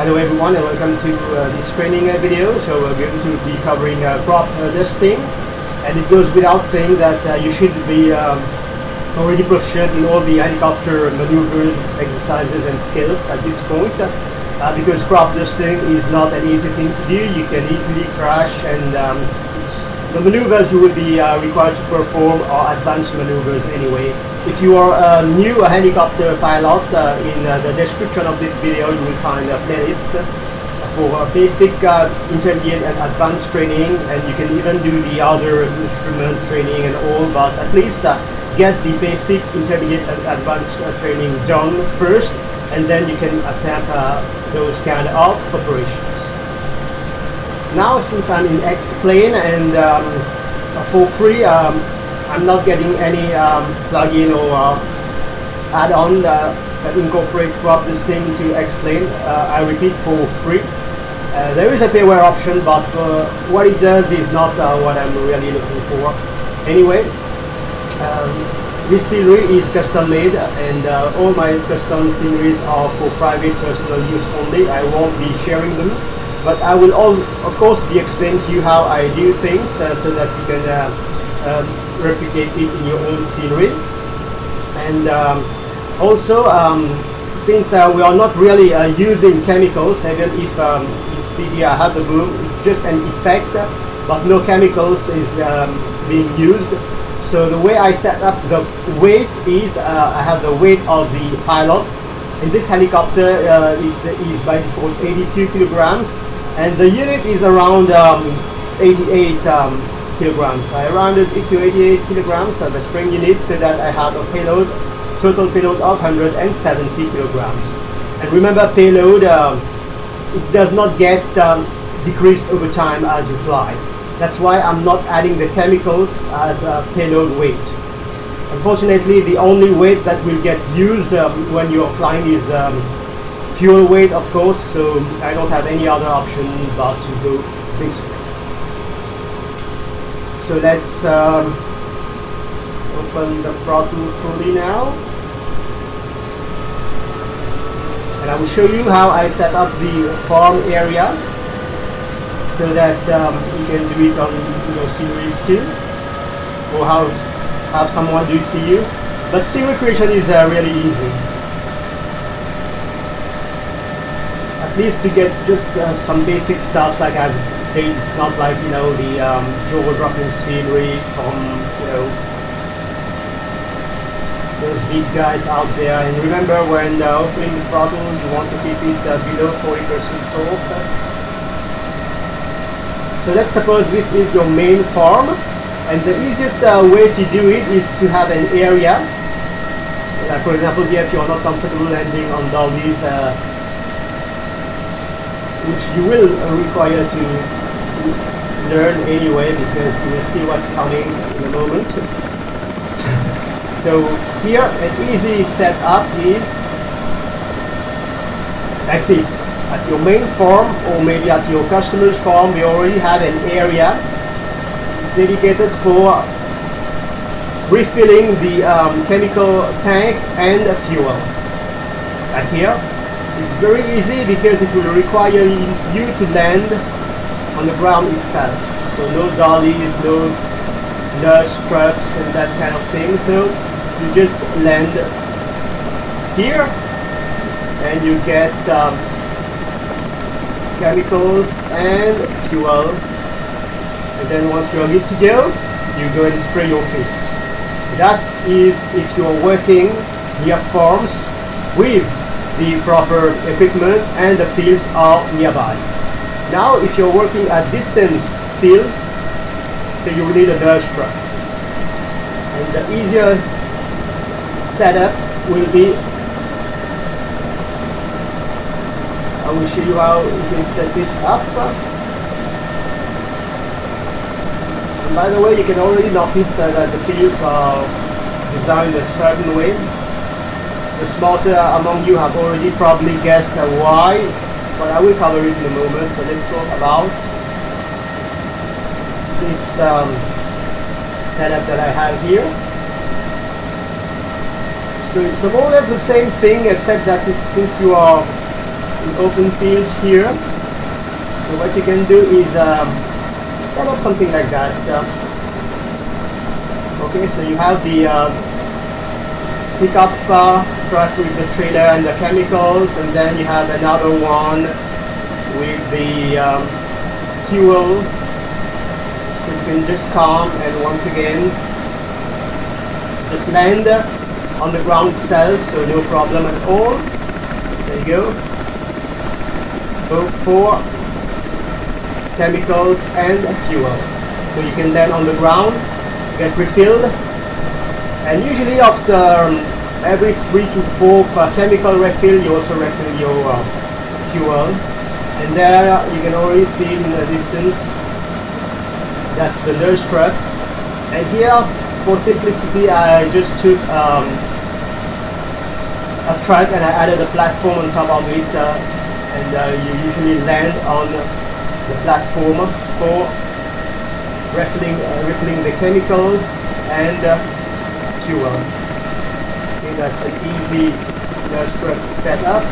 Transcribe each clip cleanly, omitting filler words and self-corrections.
Hello everyone and welcome to this training video. So we're going to be covering prop dusting, and it goes without saying that you should be already proficient in all the helicopter maneuvers, exercises and skills at this point, because prop dusting is not an easy thing to do. You can easily crash, and the maneuvers you will be required to perform are advanced maneuvers anyway. If you are a new helicopter pilot, in the description of this video you will find a playlist for basic, intermediate and advanced training, and you can even do the other instrument training and all, but at least get the basic, intermediate and advanced training done first, and then you can attempt those kind of operations. Now, since I'm in X-Plane and for free, I'm not getting any plugin or add-on that incorporate prop dusting into X-Plane. I repeat, for free. There is a payware option, but what it does is not what I'm really looking for. Anyway, this scenery is custom made, and all my custom sceneries are for private personal use only. I won't be sharing them, but I will also, of course, be explaining to you how I do things so that you can replicate it in your own scenery. And also, since we are not really using chemicals, even if you see here I have the boom, it's just an effect, but no chemicals is being used. So the way I set up the weight is I have the weight of the pilot. In this helicopter, it is by default 82 kilograms, and the unit is around 88 kilograms. I rounded it to 88 kilograms, the spring unit, so that I have a payload, total payload of 170 kilograms. And remember, payload, it does not get decreased over time as you fly. That's why I'm not adding the chemicals as a payload weight. Unfortunately, the only weight that will get used when you're flying is fuel weight, of course, so I don't have any other option but to go this way. So let's open the throttle fully now, and I will show you how I set up the farm area so that you can do it on your sceneries too, or have someone do it for you. But scenery creation is really easy. At least to get just some basic stuff like I've did. It's not like, you know, the jaw-dropping scenery from, you know, those big guys out there. And remember, when opening the throttle, you want to keep it below 40% torque. So let's suppose this is your main farm, and the easiest way to do it is to have an area. For example, here, if you're not comfortable landing on dollies, which you will require to learn anyway, because you will see what's coming in a moment. So here, an easy setup is like this. At your main farm, or maybe at your customer's farm, you already have an area dedicated for refilling the chemical tank and fuel. Like here, it's very easy because it will require you to land on the ground itself. So no dollies, no nurse trucks and that kind of thing. So you just land here and you get chemicals and fuel, and then once you are good to go, you go and spray your feet. That is if you are working near farms with the proper equipment and the fields are nearby. Now, if you're working at distance fields, so you will need a nurse truck, and the easier setup will be, I will show you how you can set this up. And by the way, you can already notice that the fields are designed a certain way. The smarter among you have already probably guessed why, but I will cover it in a moment. So let's talk about this setup that I have here. So it's more or less the same thing, except that since you are in open fields here. So what you can do is set up something like that. Okay, so you have the pickup truck with the trailer and the chemicals, and then you have another one with the fuel. So you can just come and once again just land on the ground itself, so no problem at all. There you go. Both for chemicals and fuel. So you can land on the ground, get refilled, and usually after every 3 to 4 chemical refill, you also refill your fuel. And there you can already see in the distance, that's the nurse truck. And here, for simplicity, I just took a truck and I added a platform on top of it, and you usually land on the platform for refilling the chemicals and fuel. Okay, that's an easy nurse truck setup.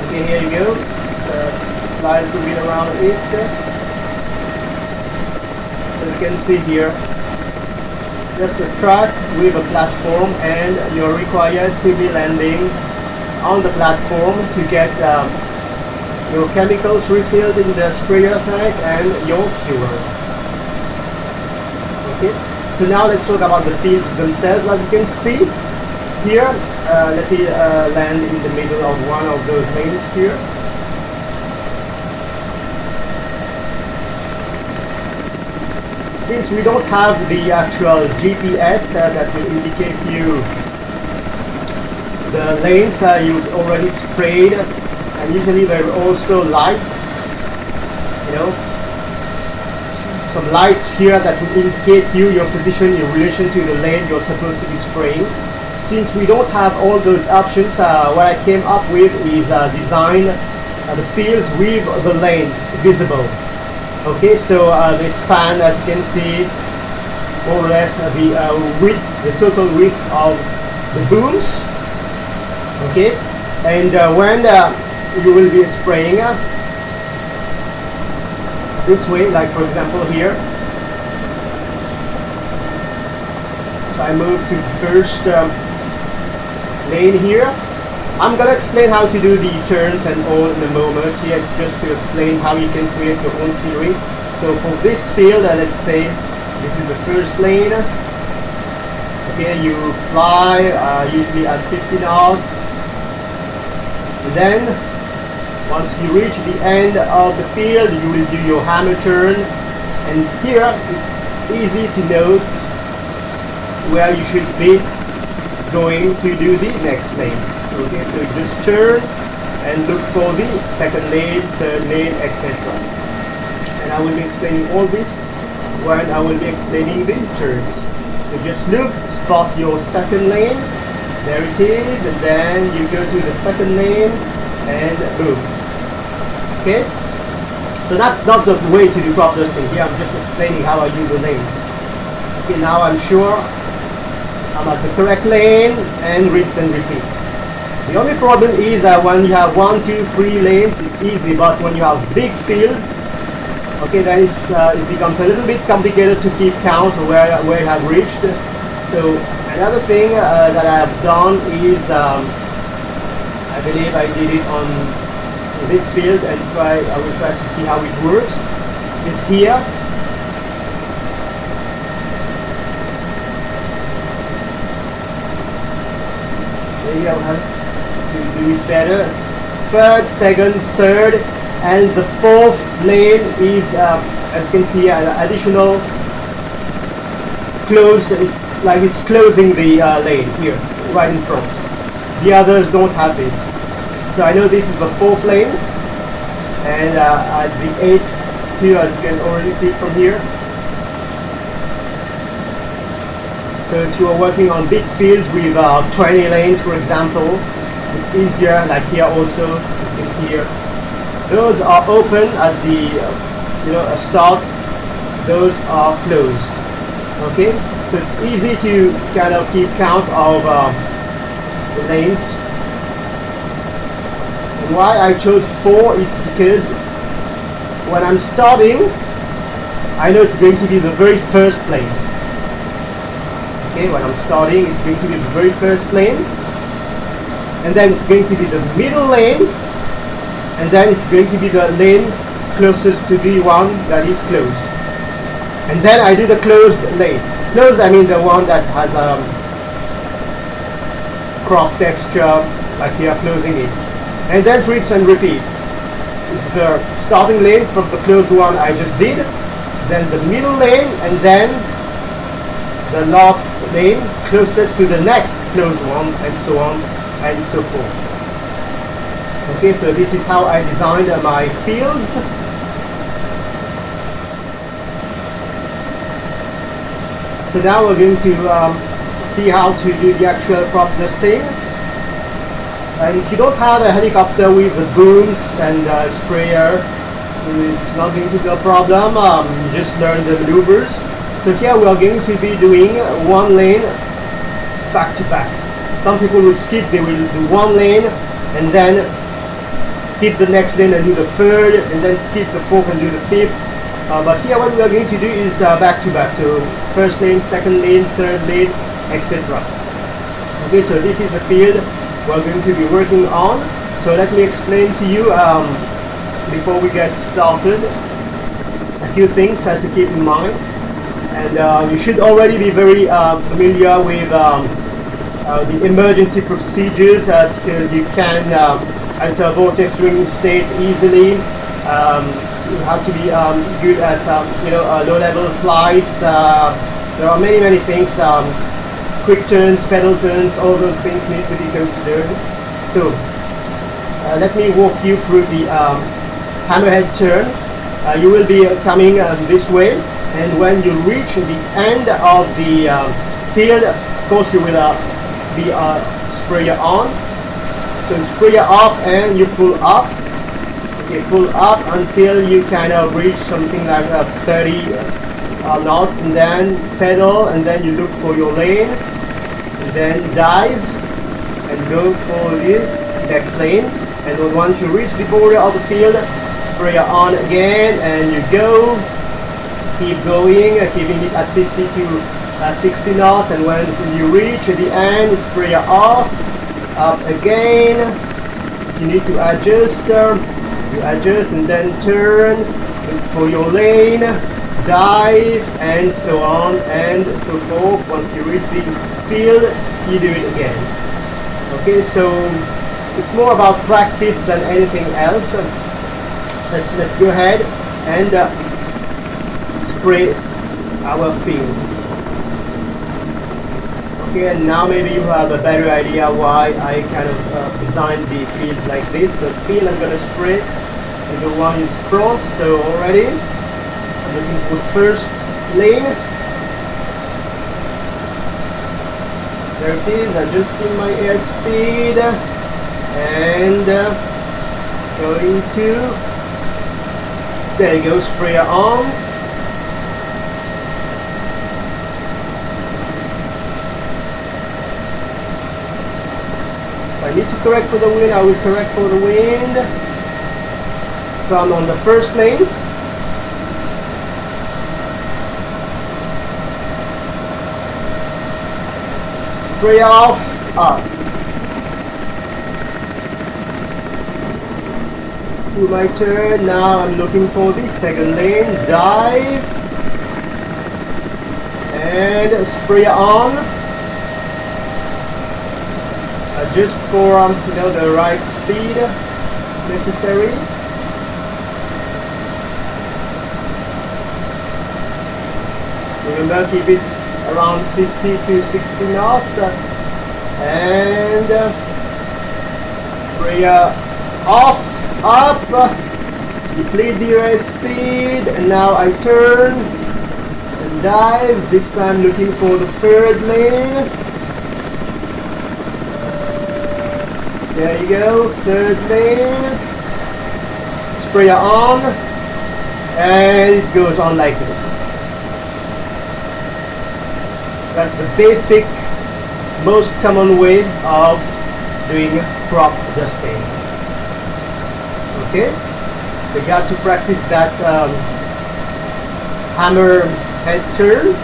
Okay, here you go. So fly a little bit around it. So you can see here, just a truck with a platform, and you're required to be landing on the platform to get your chemicals refilled in the sprayer tank and your fuel. Okay, so now let's talk about the fields themselves. As you can see here, let me land in the middle of one of those lanes here. Since we don't have the actual GPS that will indicate you the lanes you've already sprayed, and usually there are also lights, you know, some lights here that will indicate you your position in relation to the lane you're supposed to be spraying. Since we don't have all those options, what I came up with is design the fields with the lanes visible. Okay, so they span, as you can see, more or less the width, the total width of the booms. Okay, and when you will be spraying this way, like for example here. So I move to the first lane here. I'm gonna explain how to do the turns and all in a moment. Here it's just to explain how you can create your own scenery. So for this field, let's say this is the first lane. Okay, you fly usually at 50 knots. And then once you reach the end of the field, you will do your hammer turn. And here it's easy to note where you should be going to do the next lane. Okay, so just turn and look for the second lane, third lane, etc. And I will be explaining all this when I will be explaining the turns. So just look, spot your second lane, there it is, and then you go to the second lane and boom. Okay, so that's not the way to do crop dusting. Here I'm just explaining how I use the lanes. Okay, now I'm sure I'm at the correct lane, and rinse and repeat. The only problem is that when you have 1, 2, 3 lanes, it's easy, but when you have big fields, okay, then it becomes a little bit complicated to keep count of where you have reached. So another thing that I have done is, I believe I did it on this field, and I will try to see how it works, is here. Maybe I'll have to do it better. Third, second, third, and the fourth lane is, as you can see, an additional closed. It's like it's closing the lane here, right in front. The others don't have this. So I know this is the fourth lane, and at the eighth too, as you can already see from here. So if you are working on big fields with 20 lanes, for example, it's easier, like here also, as you can see here. Those are open at the start, those are closed. Okay, so it's easy to kind of keep count of the lanes. And why I chose 4, it's because when I'm starting, I know it's going to be the very first lane. Okay, when I'm starting, it's going to be the very first lane, and then it's going to be the middle lane, and then it's going to be the lane closest to the one that is closed. And then I do the closed lane. Closed, I mean the one that has a crop texture, like you are closing it. And then rinse and repeat. It's the starting lane from the closed one I just did, then the middle lane, and then the last lane closest to the next closed one, and so on and so forth. Okay, so this is how I designed my fields. So now we're going to see how to do the actual prop dusting. And if you don't have a helicopter with the booms and sprayer, it's not going to be a problem. You just learn the maneuvers. So here we are going to be doing one lane back to back. Some people will skip, they will do one lane and then skip the next lane and do the third, and then skip the fourth and do the fifth. But here what we are going to do is back to back. So first lane, second lane, third lane, etc. Okay, so this is the field we're going to be working on. So let me explain to you before we get started a few things to keep in mind. And you should already be very familiar with the emergency procedures because you can enter vortex ring state easily. You have to be good at low-level flights. There are many things. Quick turns, pedal turns, all those things need to be considered. So let me walk you through the hammerhead turn. You will be coming this way, and when you reach the end of the field, of course you will be sprayer on. So sprayer off and you pull up. Okay, pull up until you kind of reach something like 30 knots, and then pedal, and then you look for your lane, and then dive and go for the next lane. And then once you reach the border of the field, sprayer on again, and you go, keep going, keeping it at 50 to 60 knots, and when you reach the end, sprayer off, up again. If you need to adjust, you adjust and then turn, look for your lane, dive, and so on and so forth. Once you reach the field, you do it again. Okay, so it's more about practice than anything else. So let's go ahead and spray our field. Okay, and now maybe you have a better idea why I kind of designed the fields like this. So field I'm gonna spray, and the one is prompt. So already I'm looking for the first lane. There it is, adjusting my airspeed, and going to, there you go, sprayer on. If I need to correct for the wind, I will correct for the wind. So I'm on the first lane. Spray off, up. Do my turn. Now I'm looking for the second lane. Dive and spray on. Adjust for the right speed necessary. Remember, keep it around 50 to 60 knots, and sprayer off, up, deplete the airspeed, and now I turn and dive, this time looking for the third lane. There you go, third lane, sprayer on, and it goes on like this. That's the basic, most common way of doing prop dusting. Okay, so you have to practice that hammerhead turn,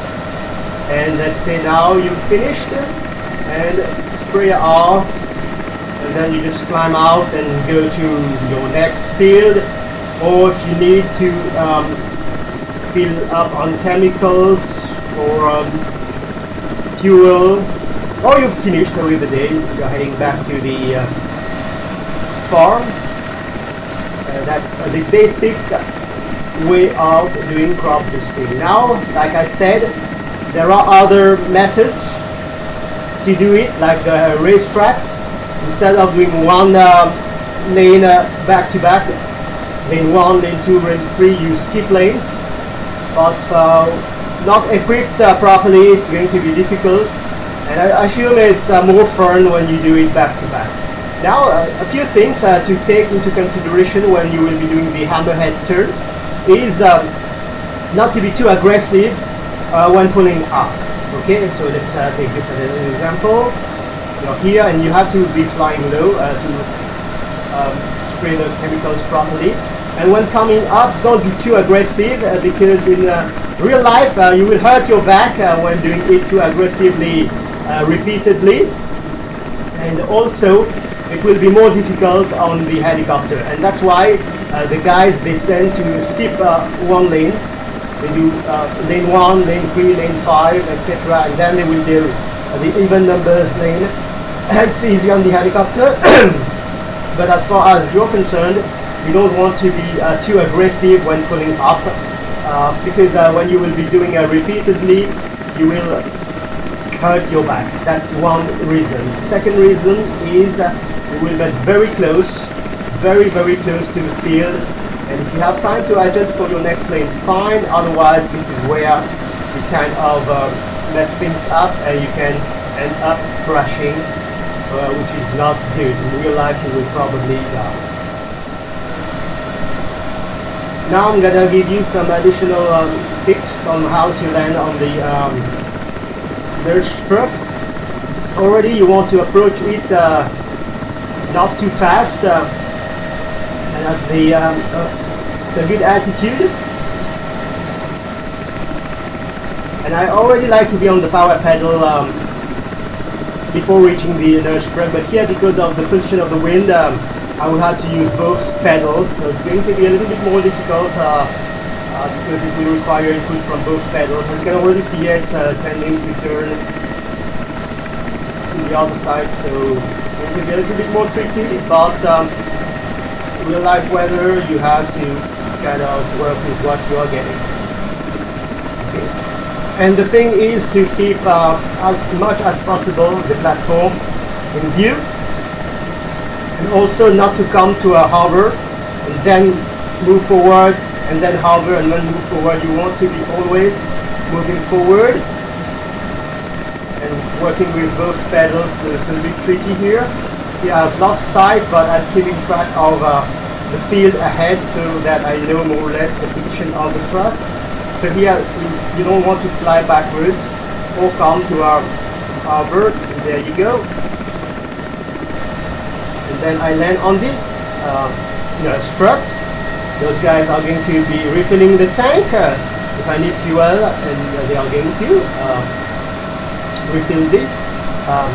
and let's say now you've finished, and spray off, and then you just climb out and go to your next field, or if you need to fill up on chemicals or fuel, or you've finished with the day, you're heading back to the farm. That's the basic way of doing crop dusting. Now, like I said, there are other methods to do it, like the racetrack. Instead of doing one lane back to back, lane 1, lane 2, lane 3, you skip lanes. But not equipped properly, it's going to be difficult. And I assume it's more fun when you do it back to back. Now, a few things to take into consideration when you will be doing the hammerhead turns is not to be too aggressive when pulling up. Okay, so let's take this as an example. You're here and you have to be flying low to spray the chemicals properly. And when coming up, don't be too aggressive because in real life you will hurt your back when doing it too aggressively repeatedly. And also, it will be more difficult on the helicopter, and that's why the guys, they tend to skip one lane. They do lane 1, lane 3, lane 5, etc., and then they will do the even numbers lane. It's easy on the helicopter, but as far as you're concerned, you don't want to be too aggressive when pulling up, because when you will be doing repeatedly, you will hurt your back. That's one reason. Second reason is you will get very close, very close to the field, and if you have time to adjust for your next lane, fine. Otherwise, this is where you kind of mess things up and you can end up crashing, which is not good. In real life, you will probably die. Now I'm gonna give you some additional tips on how to land on the nurse truck. Already, you want to approach it not too fast and at the good altitude. And I already like to be on the power pedal before reaching the nurse truck, but here, because of the position of the wind, I will have to use both pedals, so it's going to be a little bit more difficult because it will require input from both pedals. As you can already see here, it's tending to turn to the other side, so it's going to be a little bit more tricky, but real life weather, you have to kind of work with what you are getting. Okay. And the thing is to keep as much as possible the platform in view, and also not to come to a hover and then move forward and then hover and then move forward. You want to be always moving forward and working with both pedals. So it's going to be tricky here. Yeah, I've lost sight, but I'm keeping track of the field ahead so that I know more or less the position of the truck. So here you don't want to fly backwards or come to a hover. There you go. And then I land on the nurse truck. Those guys are going to be refilling the tank if I need fuel, and they are going to refill the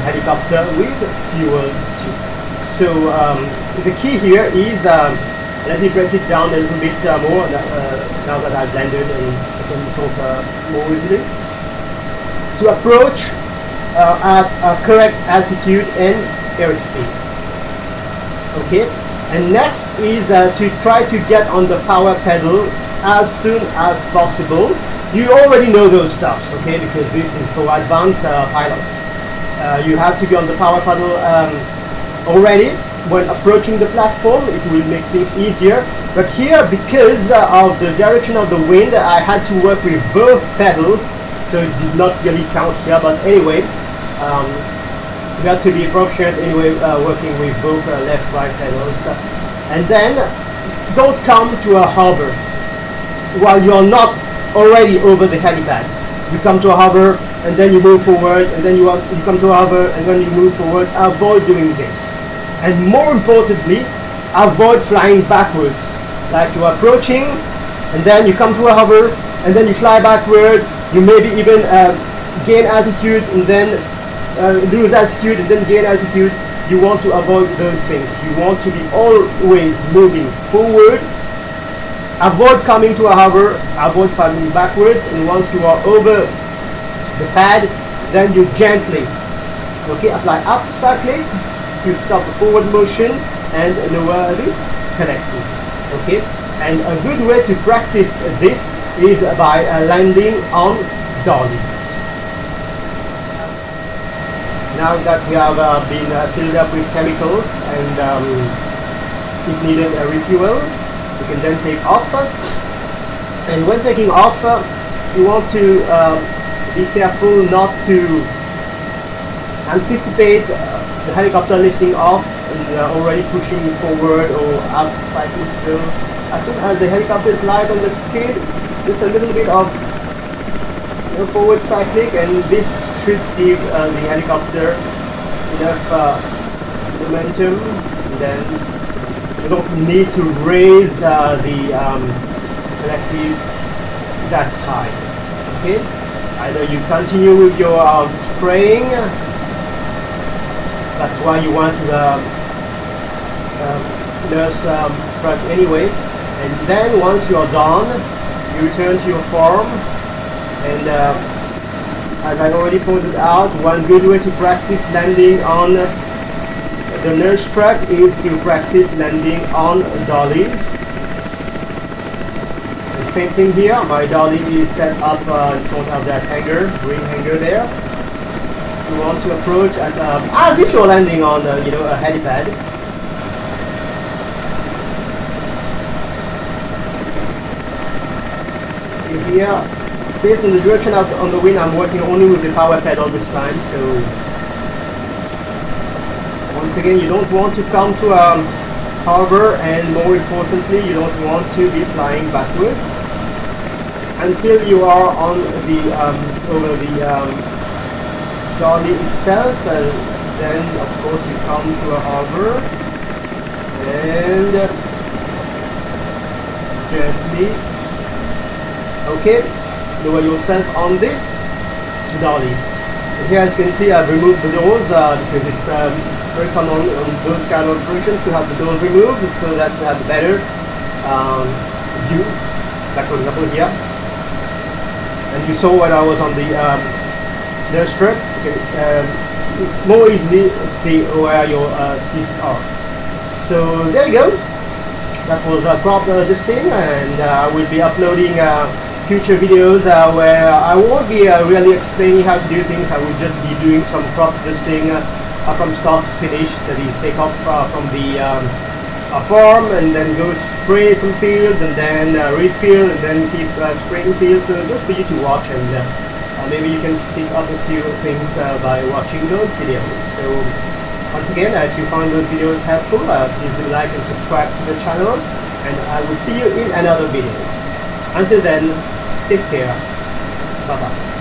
helicopter with fuel too. So the key here is, let me break it down a little bit more now that I've landed and I can talk more easily. To approach at a correct altitude and airspeed. Okay, and next is to try to get on the power pedal as soon as possible. You already know those stuffs, okay, because this is for advanced pilots. You have to be on the power pedal already when approaching the platform. It will make things easier, but here, because of the direction of the wind, I had to work with both pedals, so it did not really count here. But anyway, you have to be proficient anyway, working with both left-right pedals. And then don't come to a hover while you're not already over the helipad. You come to a hover and then you move forward, and then you come to a hover, and then you move forward. Avoid doing this. And more importantly, avoid flying backwards. Like you are approaching, and then you come to a hover, and then you fly backward. You maybe even gain altitude, and then lose altitude, and then gain altitude. You want to avoid those things. You want to be always moving forward. Avoid coming to a hover, avoid flying backwards, and once you are over the pad, then you gently, okay, apply up cyclic, you stop the forward motion and lower the collective, okay. And a good way to practice this is by landing on dollies. Now that we have been filled up with chemicals and if needed a refuel, you can then take off. And when taking off, you want to be careful not to anticipate the helicopter lifting off and already pushing forward or aft cycling. So as soon as the helicopter is light on the skid, just a little bit of forward cyclic, and this should give the helicopter enough momentum. And then you don't need to raise the collective that high. Okay, either you continue with your spraying. That's why you want the nurse truck anyway. And then once you're done, you return to your form. And as I already pointed out, one good way to practice landing on the nurse truck is to practice landing on dollies. And same thing here, my dolly is set up in front of that hanger, green hanger there. You want to approach at, as if you're landing on a helipad. Here, based on the direction on the wind, I'm working only with the power pedal this time. So once again, you don't want to come to a hover, and more importantly, you don't want to be flying backwards until you are on the over the dolly itself. Then of course you come to a hover and gently, okay, lower yourself on the dolly. And here, as you can see, I've removed the doors because it's very common on those kind of operations to have the doors removed so that you have a better view, like for example here. And you saw when I was on the nurse truck, you can more easily see where your skids are. So there you go. That was prop dusting, and I will be uploading future videos where I won't be really explaining how to do things. I will just be doing some prop dusting from start to finish. That is, take off from the farm and then go spray some fields and then refill and then keep spraying fields. So just for you to watch, and maybe you can pick up a few things by watching those videos. So once again, if you find those videos helpful, please do like and subscribe to the channel, and I will see you in another video. Until then, take care. Bye bye.